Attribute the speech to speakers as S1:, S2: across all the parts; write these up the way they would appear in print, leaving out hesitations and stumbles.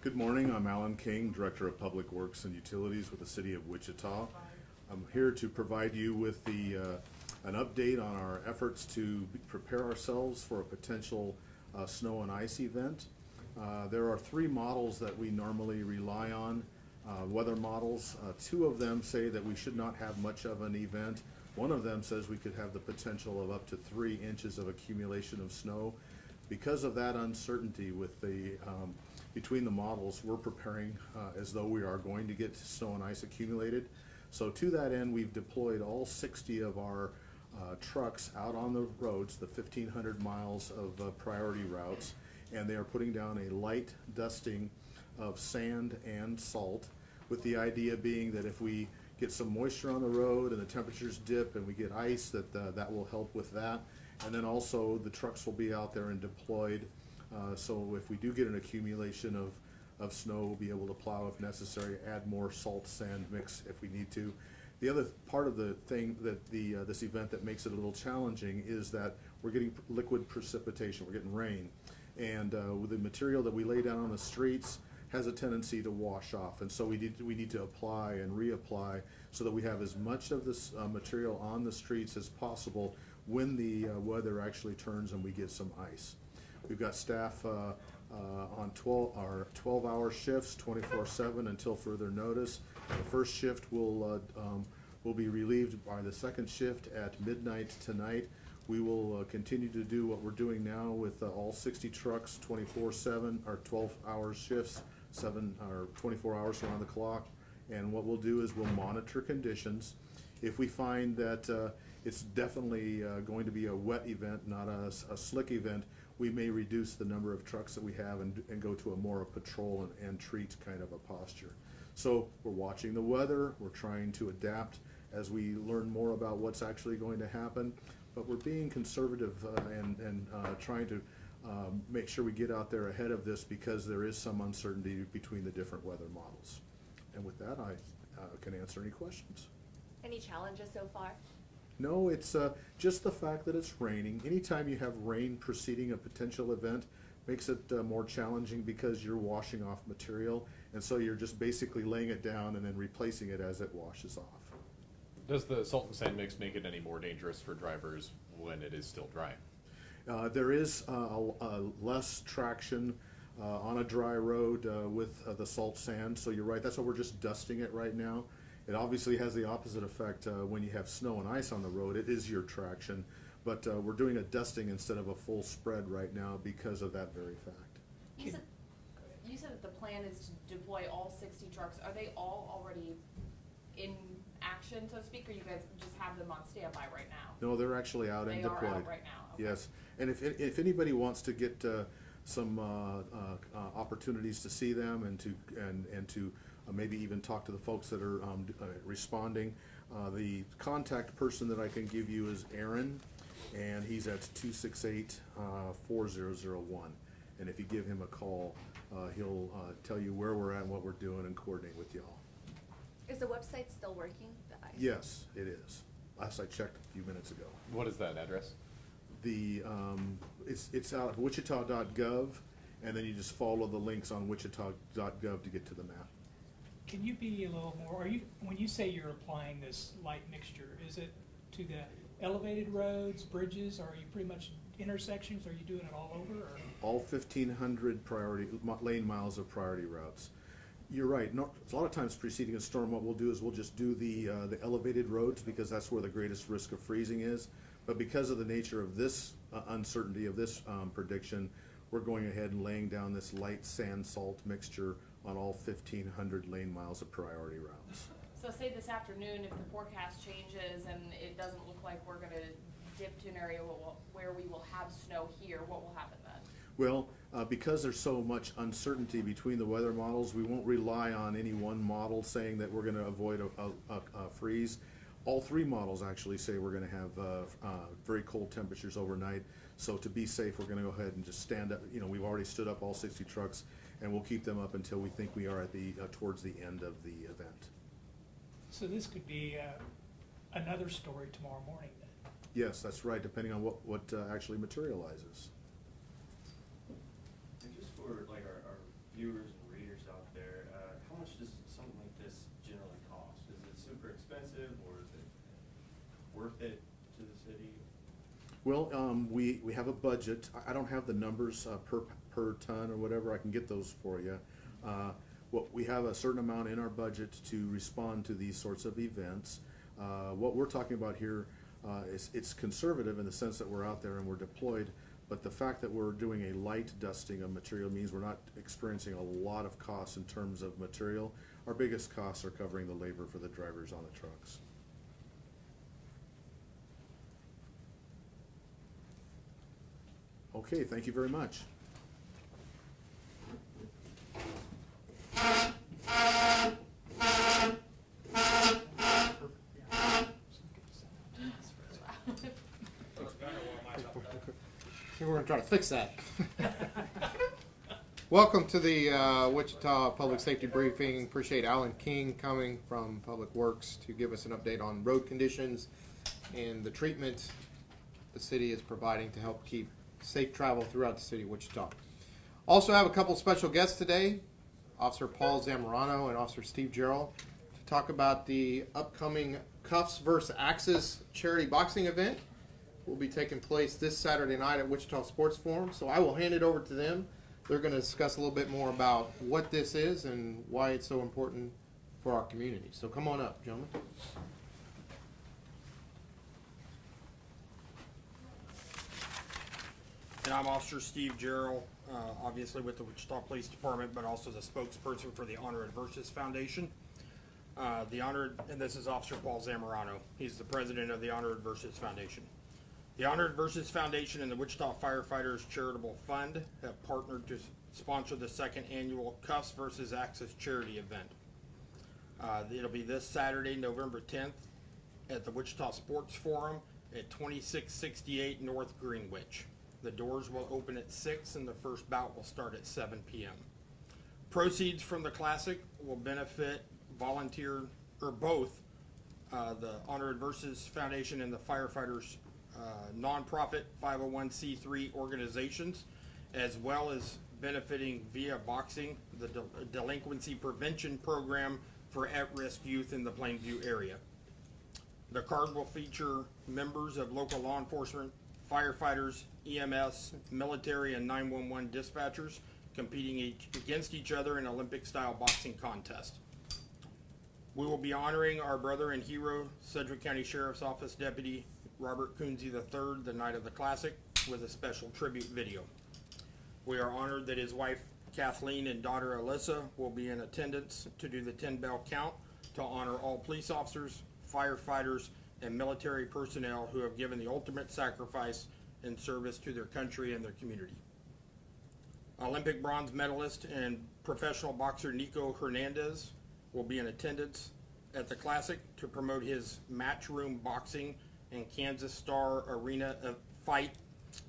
S1: Good morning. I'm Alan King, Director of Public Works and Utilities with the City of Wichita. I'm here to provide you with an update on our efforts to prepare ourselves for a potential snow and ice event. There are three models that we normally rely on, weather models. Two of them say that we should not have much of an event. One of them says we could have the potential of up to 3 inches of accumulation of snow. Because of that uncertainty with between the models, we're preparing as though we are going to get snow and ice accumulated. So to that end, we've deployed all 60 of our trucks out on the roads, the 1,500 miles of priority routes, and they are putting down a light dusting of sand and salt, with the idea being that if we get some moisture on the road and the temperatures dip and we get ice, that will help with that. And then also the trucks will be out there and deployed, so if we do get an accumulation of snow, we'll be able to plow if necessary, add more salt sand mix if we need to. The other part of the thing that this event that makes it a little challenging is that we're getting liquid precipitation, we're getting rain, and with the material that we lay down on the streets has a tendency to wash off, and so we need to apply and reapply so that we have as much of this material on the streets as possible when the weather actually turns and we get some ice. We've got staff on 12-hour shifts, 24/7 until further notice. The first shift will be relieved by the second shift at midnight tonight. We will continue to do what we're doing now with all 60 trucks, 24/7 or 12-hour shifts, 7 or 24 hours around the clock. And what we'll do is we'll monitor conditions. If we find that it's definitely going to be a wet event, not a slick event, we may reduce the number of trucks that we have and go to a more patrol and treat kind of a posture. So we're watching the weather, we're trying to adapt as we learn more about what's actually going to happen, but we're being conservative and trying to make sure we get out there ahead of this, because there is some uncertainty between the different weather models. And with that, I can answer any questions.
S2: Any challenges so far?
S1: No, it's just the fact that it's raining. Anytime you have rain preceding a potential event makes it more challenging, because you're washing off material, and so you're just basically laying it down and then replacing it as it washes off.
S3: Does the salt and sand mix make it any more dangerous for drivers when it is still dry?
S1: There is less traction on a dry road with the salt sand, so you're right, that's why we're just dusting it right now. It obviously has the opposite effect when you have snow and ice on the road. It is your traction, but we're doing a dusting instead of a full spread right now because of that very fact.
S2: You said that the plan is to deploy all 60 trucks. Are they all already in action, so to speak, or you guys just have them on standby right now?
S1: No, they're actually out and deployed.
S2: They are out right now. Okay.
S1: Yes, and if anybody wants to get some opportunities to see them and to maybe even talk to the folks that are responding, the contact person that I can give you is Aaron, and he's at 268-4001. And if you give him a call, he'll tell you where we're at and what we're doing and coordinate with y'all.
S2: Is the website still working?
S1: Yes, it is. Last I checked a few minutes ago.
S3: What is that address?
S1: It's out of wichita.gov, and then you just follow the links on wichita.gov to get to the map.
S4: Can you be a little more, when you say you're applying this light mixture, is it to the elevated roads, bridges, or are you pretty much intersections? Are you doing it all over? Or?
S1: All 1,500 priority lane miles of priority routes. You're right. No, a lot of times preceding a storm, what we'll do is we'll just do the elevated roads, because that's where the greatest risk of freezing is. But because of the nature of this uncertainty of this prediction, we're going ahead and laying down this light sand salt mixture on all 1,500 lane miles of priority routes.
S2: So say this afternoon, if the forecast changes and it doesn't look like we're going to dip to an area where we will have snow here, what will happen then?
S1: Well, because there's so much uncertainty between the weather models, we won't rely on any one model saying that we're going to avoid a freeze. All three models actually say we're going to have very cold temperatures overnight. So to be safe, we're going to go ahead and just stand up. You know, we've already stood up all 60 trucks, and we'll keep them up until we think we are at the towards the end of the event.
S4: So this could be another story tomorrow morning then?
S1: Yes, that's right, depending on what actually materializes.
S5: And just for like our viewers and readers
S1: Well, we have a budget. I don't have the numbers per ton or whatever. I can get those for you. We have a certain amount in our budget to respond to these sorts of events. What we're talking about here it's conservative in the sense that we're out there and we're deployed, but the fact that we're doing a light dusting of material means we're not experiencing a lot of costs in terms of material. Our biggest costs are covering the labor for the drivers on the trucks. Okay, thank you very much.
S5: We're gonna try to fix that. Welcome to the Wichita Public Safety Briefing. Appreciate Alan King coming from Public Works to give us an update on road conditions and the treatment the city is providing to help keep safe travel throughout the city of Wichita. Also have a couple special guests today, Officer Paul Zamorano and Officer Steve Gerald, to talk about the upcoming Cuffs vs. Axis charity boxing event. Will be taking place this Saturday night at Wichita Sports Forum. So I will hand it over to them. They're going to discuss a little bit more about what this is and why it's so important for our community. So come on up, gentlemen.
S6: And I'm Officer Steve Gerald, obviously with the Wichita Police Department, but also the spokesperson for the Honored Versus Foundation. And this is Officer Paul Zamorano. He's the president of the Honored Versus Foundation. The Honored Versus Foundation and the Wichita Firefighters Charitable Fund have partnered to sponsor the second annual Cuffs vs. Axis charity event. It'll be this Saturday, November 10th, at the Wichita Sports Forum at 2668 North Greenwich. The doors will open at 6 and the first bout will start at 7 p.m. Proceeds from the Classic will benefit the Honored Versus Foundation and the Firefighters nonprofit 501c3 organizations, as well as benefiting Via Boxing, the delinquency prevention program for at-risk youth in the Plainview area. The card will feature members of local law enforcement, firefighters, EMS, military, and 911 dispatchers competing against each other in Olympic-style boxing contest. We will be honoring our brother and hero, Sedgwick County Sheriff's Office Deputy Robert Coonsey III, the night of the Classic, with a special tribute video. We are honored that his wife Kathleen and daughter Alyssa will be in attendance to do the 10-bell count to honor all police officers, firefighters, and military personnel who have given the ultimate sacrifice in service to their country and their community. Olympic bronze medalist and professional boxer Nico Hernandez will be in attendance at the Classic to promote his Matchroom Boxing and Kansas Star Arena fight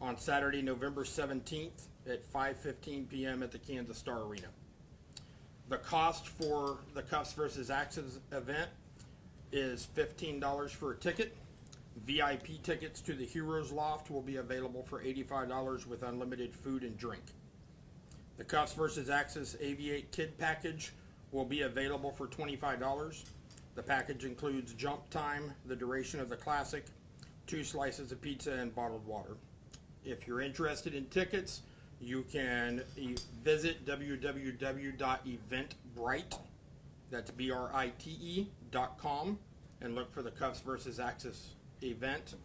S6: on Saturday, November 17th at 5:15 p.m. at the Kansas Star Arena. The cost for the Cuffs vs. Axis event is $15 for a ticket. VIP tickets to the Heroes Loft will be available for $85 with unlimited food and drink. The Cuffs vs. Axis Aviate Kid Package will be available for $25. The package includes jump time, the duration of the Classic, 2 slices of pizza, and bottled water. If you're interested in tickets, you can visit www.eventbrite, that's BRITE.com, and look for the Cuffs vs. Axis event.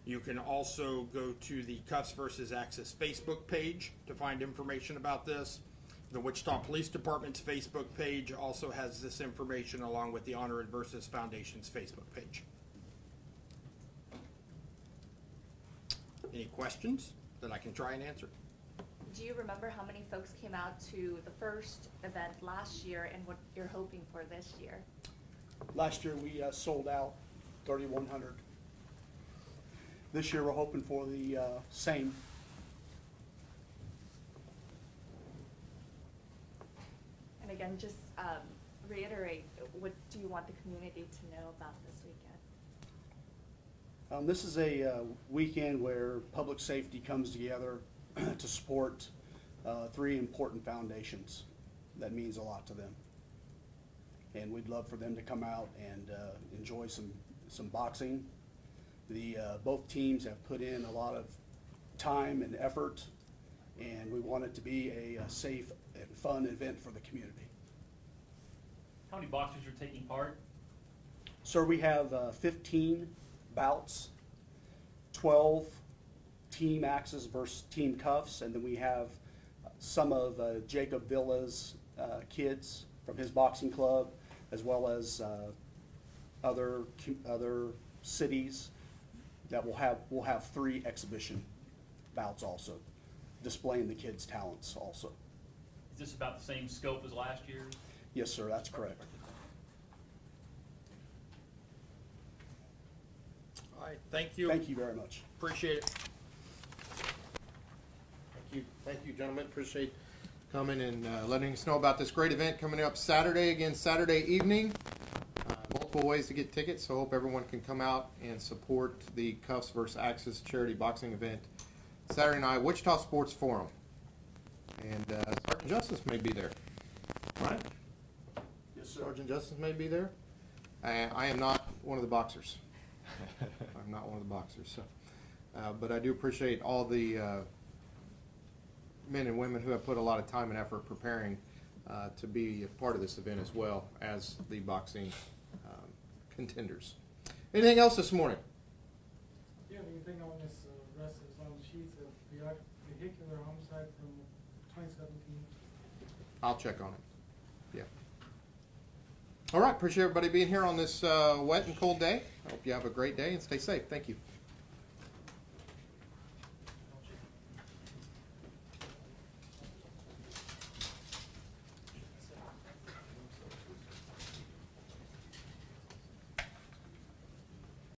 S6: You can also go to the Cuffs vs. Axis Facebook page to find information about this. The Wichita Police Department's Facebook page also has this information along with the Honored Versus Foundation's Facebook page. Any questions that I can try and answer?
S7: Do you remember how many folks came out to the first event last year and what you're hoping for this year?
S8: Last year we sold out 3,100. This year we're hoping for the same.
S7: And again, just reiterate, what do you want the community to know about this weekend?
S8: This is a weekend where public safety comes together to support 3 important foundations. That means a lot to them. And we'd love for them to come out and enjoy some boxing. Both teams have put in a lot of time and effort, and we want it to be a safe and fun event for the community.
S9: How many boxers are taking part?
S8: Sir, we have 15 bouts, 12 team axes versus team cuffs, and then we have some of Jacob Villa's kids from his boxing club, as well as other cities that will have 3 exhibition bouts also, displaying the kids' talents also.
S9: Is this about the same scope as last year?
S8: Yes, sir, that's correct.
S6: All right, thank you.
S8: Thank you very much.
S6: Appreciate it.
S5: Thank you, gentlemen. Appreciate coming and letting us know about this great event coming up Saturday, again, Saturday evening. Multiple ways to get tickets, so hope everyone can come out and support the Cuffs vs. Axis charity boxing event Saturday night, Wichita Sports Forum. And Sergeant Justice may be there. Right?
S8: Yes, sir.
S5: Sergeant Justice may be there. I am not one of the boxers. I'm not one of the boxers. So, but I do appreciate all the men and women who have put a lot of time and effort preparing to be a part of this event as well as the boxing contenders. Anything else this morning?
S10: Do you have anything on this rest of on the sheets of vehicular homicide from 2017?
S5: I'll check on it. Yeah. All right. Appreciate everybody being here on this wet and cold day. I hope you have a great day and stay safe. Thank you.